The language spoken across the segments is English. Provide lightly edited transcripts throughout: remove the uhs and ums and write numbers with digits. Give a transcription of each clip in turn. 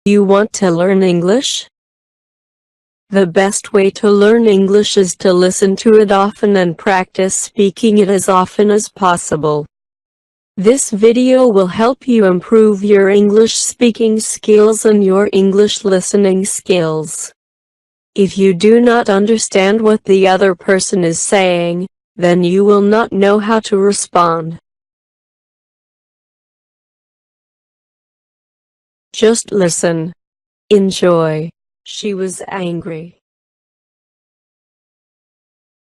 You want to learn English? The best way to learn English is to listen to it often and practice speaking it as often as possible. This video will help you improve your English speaking skills and your English listening skills. If you do not understand what the other person is saying, then you will not know how to respond. Just listen. Enjoy. She was angry.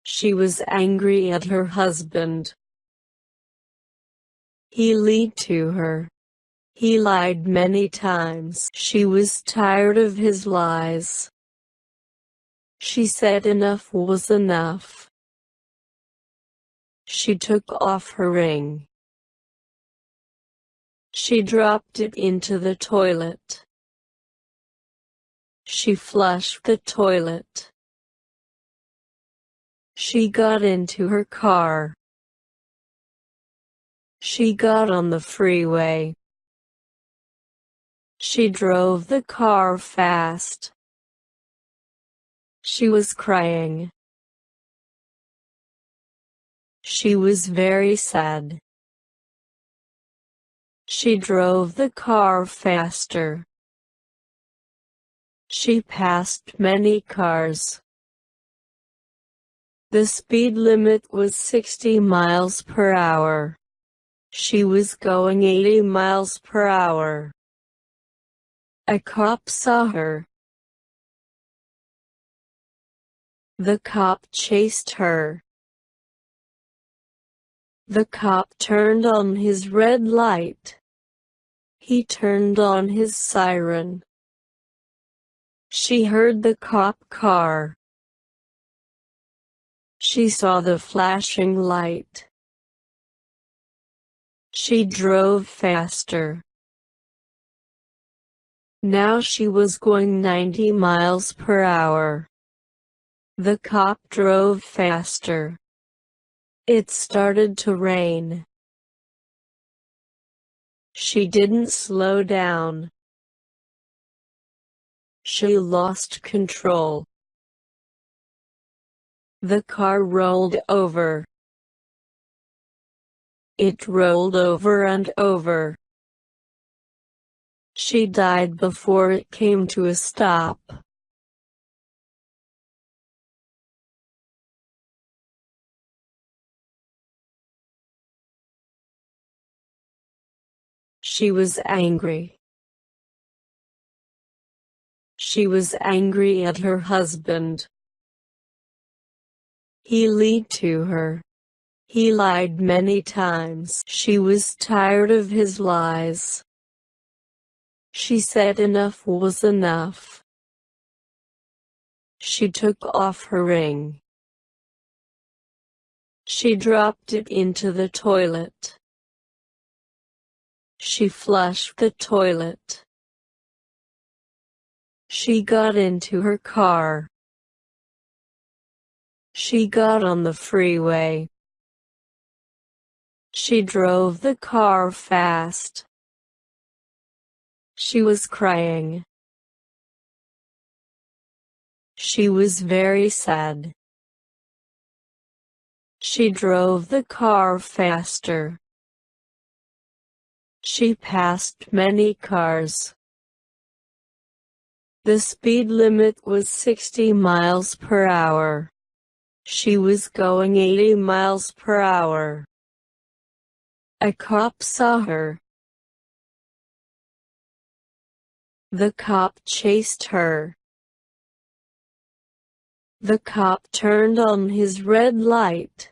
She was angry at her husband. He lied to her. He lied many times. She was tired of his lies. She said enough was enough. She took off her ring. She dropped it into the toilet. She flushed the toilet. She got into her car. She got on the freeway. She drove the car fast. She was crying. She was very sad. She drove the car faster. She passed many cars. The speed limit was 60 miles per hour. She was going 80 miles per hour. A cop saw her. The cop chased her. The cop turned on his red light. He turned on his siren. She heard the cop car. She saw the flashing light. She drove faster. Now she was going 90 miles per hour. The cop drove faster. It started to rain. She didn't slow down. She lost control. The car rolled over. It rolled over and over. She died before it came to a stop. She was angry. She was angry at her husband. He lied to her. He lied many times. She was tired of his lies. She said enough was enough. She took off her ring. She dropped it into the toilet. She flushed the toilet. She got into her car. She got on the freeway. She drove the car fast. She was crying. She was very sad. She drove the car faster. She passed many cars. The speed limit was 60 miles per hour. She was going 80 miles per hour. A cop saw her. The cop chased her. The cop turned on his red light.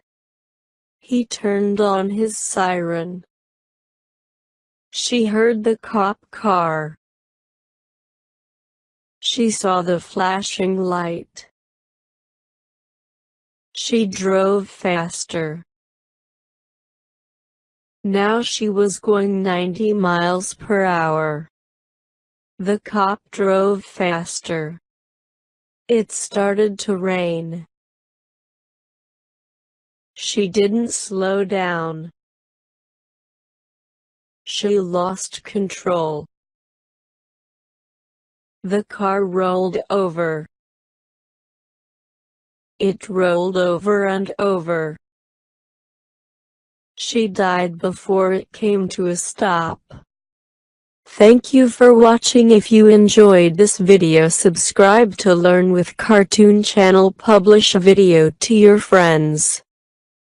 He turned on his siren. She heard the cop car. She saw the flashing light. She drove faster. Now she was going 90 miles per hour. The cop drove faster. It started to rain. She didn't slow down. She lost control. The car rolled over. It rolled over and over. She died before it came to a stop. Thank you for watching. If you enjoyed this video, subscribe to Learn with Cartoon channel. Publish a video to your friends.